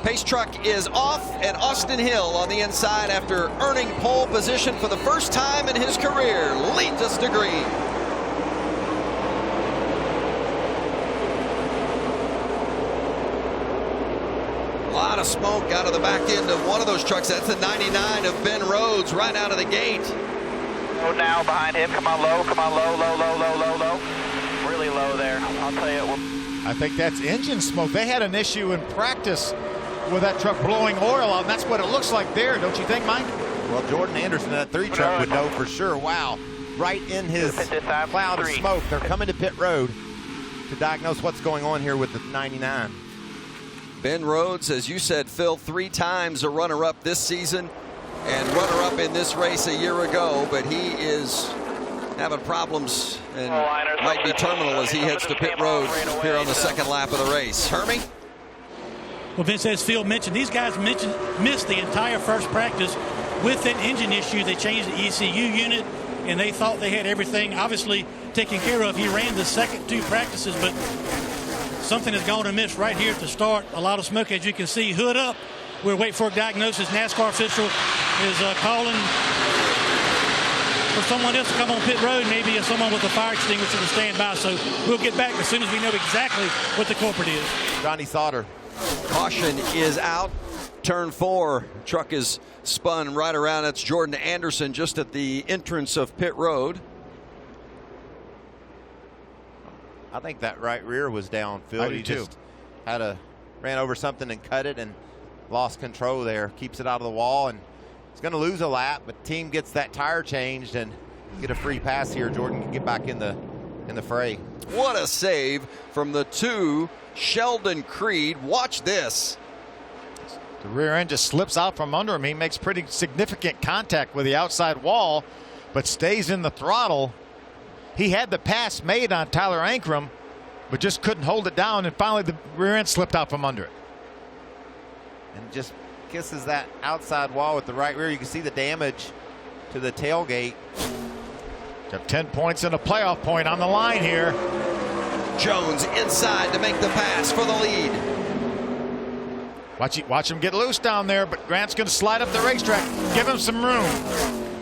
Pace truck is off, and Austin Hill on the inside after earning pole position for the first time in his career leads us to green. A lot of smoke out of the back end of one of those trucks. That's the 99 of Ben Rhodes right out of the gate. Low now behind him. Come on, low. Come on, low, low, low, low, low, low. Really low there. I'll tell you. I think that's engine smoke. They had an issue in practice with that truck blowing oil out, and that's what it looks like there, don't you think, Mike? Well, Jordan Anderson, that 3 truck, would know for sure. Wow, right in his cloud of smoke. They're coming to pit road to diagnose what's going on here with the 99. Ben Rhodes, as you said, Phil, 3 times a runner-up this season and runner-up in this race a year ago, but he is having problems and might be terminal as he heads to pit road here on the second lap of the race. Hermie? Well, Vince, as Phil mentioned, these guys missed the entire first practice with an engine issue. They changed the ECU unit, and they thought they had everything obviously taken care of. He ran the second 2 practices, but something has gone amiss right here at the start. A lot of smoke, as you can see. Hood up. We're waiting for a diagnosis. NASCAR official is calling for someone else to come on pit road, maybe someone with a fire extinguisher to stand by. So we'll get back as soon as we know exactly what the culprit is. Johnny Sauter. Caution is out. Turn 4. Truck is spun right around. That's Jordan Anderson just at the entrance of pit road. I think that right rear was down, Phil. He just ran over something and cut it and lost control there. Keeps it out of the wall, and he's going to lose a lap, but team gets that tire changed and get a free pass here. Jordan can get back in the fray. What a save from the 2, Sheldon Creed. Watch this. The rear end just slips out from under him. He makes pretty significant contact with the outside wall, but stays in the throttle. He had the pass made on Tyler Ankrum, but just couldn't hold it down, and finally the rear end slipped out from under it. And just kisses that outside wall with the right rear. You can see the damage to the tailgate. Got 10 points and a playoff point on the line here. Jones inside to make the pass for the lead. Watch him get loose down there, but Grant's going to slide up the racetrack. Give him some room.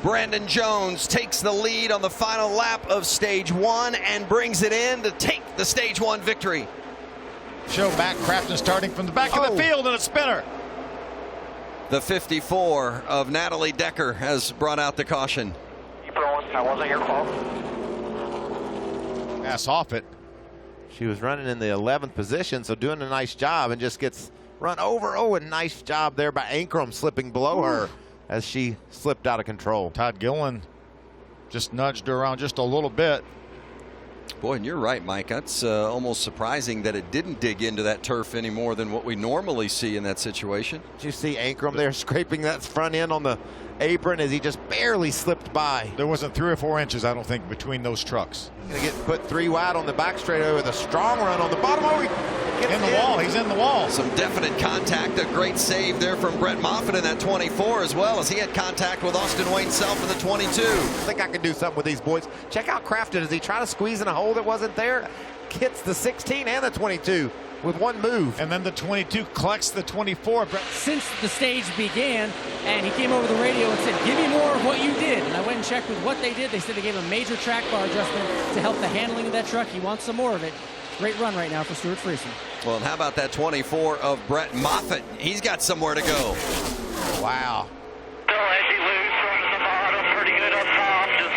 Brandon Jones takes the lead on the final lap of stage 1 and brings it in to take the stage 1 victory. Show back Crafton starting from the back of the field in a spinner. The 54 of Natalie Decker has brought out the caution. That wasn't your fault. Pass off it. She was running in the 11th position, so doing a nice job, and just gets run over. Oh, a nice job there by Ankrum slipping below her as she slipped out of control. Todd Gillen just nudged her around just a little bit. Boy, and you're right, Mike. That's almost surprising that it didn't dig into that turf any more than what we normally see in that situation. Did you see Ankrum there scraping that front end on the apron as he just barely slipped by? There wasn't 3 or 4 inches, I don't think, between those trucks. Gonna get put 3 wide on the back straightaway with a strong run on the bottom. Oh, he gets in the wall. He's in the wall. Some definite contact. A great save there from Brett Moffitt in that 24 as well, as he had contact with Austin Wayne Self in the 22. I think I can do something with these boys. Check out Crafton as he tried to squeeze in a hole that wasn't there. Hits the 16 and the 22 with one move. And then the 22 collects the 24. Since the stage began, and he came over the radio and said, give me more of what you did. And I went and checked with what they did. They said they gave a major track bar adjustment to help the handling of that truck. He wants some more of it. Great run right now for Stuart Friesen. Well, and how about that 24 of Brett Moffitt? He's got somewhere to go. Wow. Still edgy loose from the bottom. Pretty good up top. Just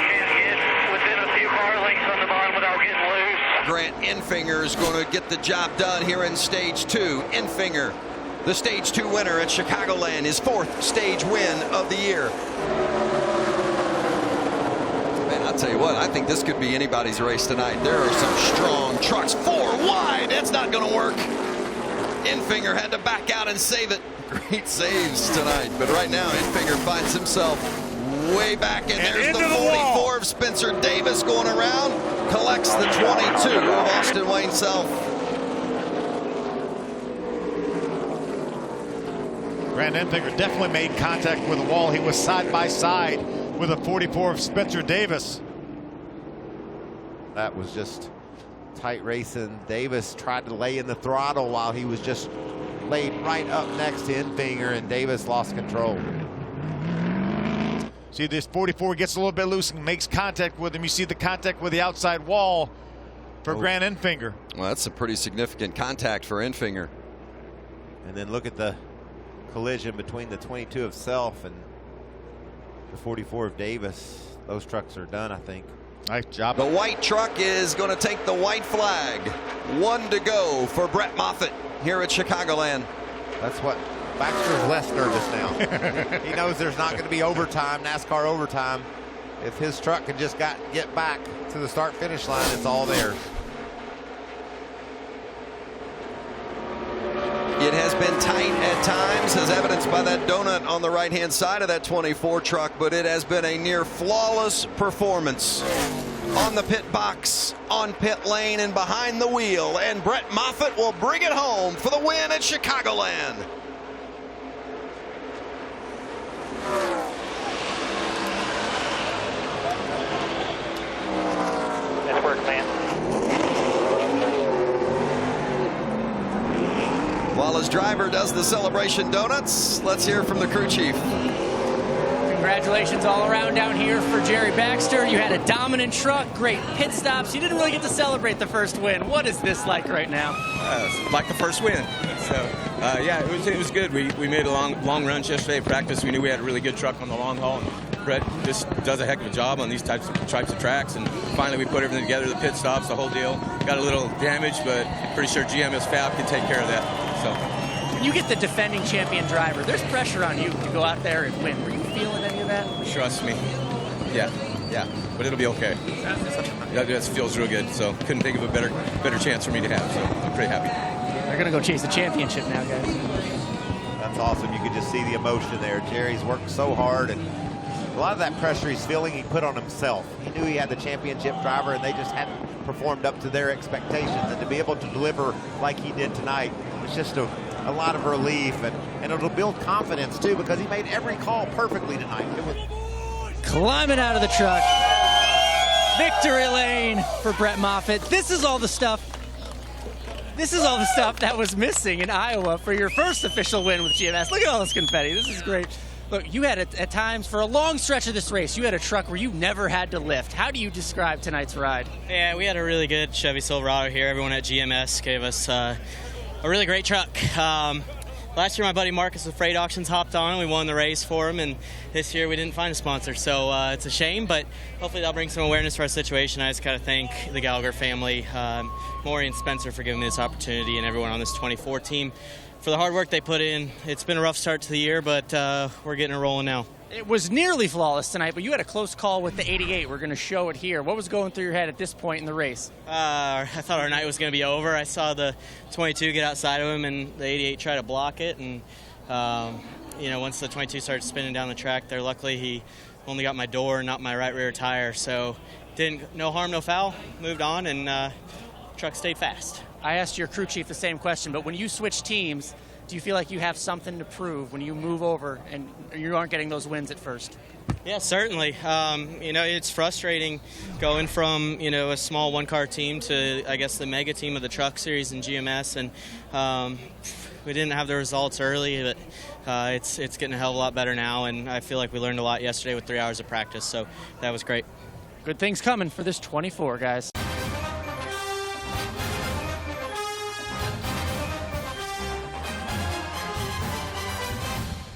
can't get within a few car lengths on the bottom without getting loose. Grant Enfinger is going to get the job done here in stage 2. Enfinger, the stage 2 winner at Chicagoland, his 4th stage win of the year. Man, I'll tell you what, I think this could be anybody's race tonight. There are some strong trucks. 4 wide, it's not going to work. Enfinger had to back out and save it. Great saves tonight, but right now Enfinger finds himself way back, and there's the 44 of Spencer Davis going around, collects the 22 of Austin Wayne Self. Grant Enfinger definitely made contact with the wall. He was side by side with a 44 of Spencer Davis. That was just tight racing. Davis tried to lay in the throttle while he was just laid right up next to Infinger, and Davis lost control. See, this 44 gets a little bit loose and makes contact with him. You see the contact with the outside wall for Grant Infinger. Well, that's a pretty significant contact for Infinger. And then look at the collision between the 22 of Self and the 44 of Davis. Those trucks are done, I think. Nice job. The white truck is going to take the white flag. 1 to go for Brett Moffitt here at Chicagoland. That's what Baxter's less nervous now. He knows there's not going to be overtime, NASCAR overtime. If his truck could just get back to the start-finish line, it's all there. It has been tight at times, as evidenced by that donut on the right-hand side of that 24 truck, but it has been a near flawless performance on the pit box, on pit lane, and behind the wheel. And Brett Moffitt will bring it home for the win at Chicagoland. Nice work, man. While his driver does the celebration donuts, let's hear from the crew chief. Congratulations all around down here for Jerry Baxter. You had a dominant truck, great pit stops. You didn't really get to celebrate the first win. What is this like right now? Like the first win. So, yeah, it was good. We made a long runs yesterday at practice. We knew we had a really good truck on the long haul. Brett just does a heck of a job on these types of tracks. And finally, we put everything together, the pit stops, the whole deal. Got a little damage, but pretty sure GMS Fab can take care of that. So, when you get the defending champion driver, there's pressure on you to go out there and win. Were you feeling any of that? trust me. Yeah. But it'll be okay. That feels real good. So couldn't think of a better chance for me to have. So I'm pretty happy. They're going to go chase the championship now, guys. That's awesome. You could just see the emotion there. Jerry's worked so hard, and a lot of that pressure he's feeling he put on himself. He knew he had the championship driver, and they just hadn't performed up to their expectations. And to be able to deliver like he did tonight, it's just a lot of relief, and it'll build confidence too, because he made every call perfectly tonight. Climbing out of the truck. Victory lane for Brett Moffitt. This is all the stuff that was missing in Iowa for your first official win with GMS. Look at all this confetti. This is great. Look, you had at times, for a long stretch of this race, you had a truck where you never had to lift. How do you describe tonight's ride? Yeah, we had a really good Chevy Silverado here. Everyone at GMS gave us a really great truck. Last year, my buddy Marcus with Freight Auctions hopped on, and we won the race for him, and this year we didn't find a sponsor, so it's a shame, but hopefully that'll bring some awareness to our situation. I just got to thank the Gallagher family, Maury and Spencer, for giving me this opportunity, and everyone on this 24 team for the hard work they put in. It's been a rough start to the year, but we're getting it rolling now. It was nearly flawless tonight, but you had a close call with the 88. We're going to show it here. What was going through your head at this point in the race? I thought our night was going to be over. I saw the 22 get outside of him, and the 88 try to block it. And, once the 22 started spinning down the track there, luckily he only got my door, not my right rear tire. So no harm, no foul. Moved on, and truck stayed fast. I asked your crew chief the same question, but when you switch teams, do you feel like you have something to prove when you move over and you aren't getting those wins at first? Yeah, certainly. It's frustrating going from, a small one-car team to, I guess, the mega team of the Truck Series in GMS. And we didn't have the results early, but it's getting a hell of a lot better now. And I feel like we learned a lot yesterday with 3 hours of practice. So that was great. Good things coming for this 24, guys.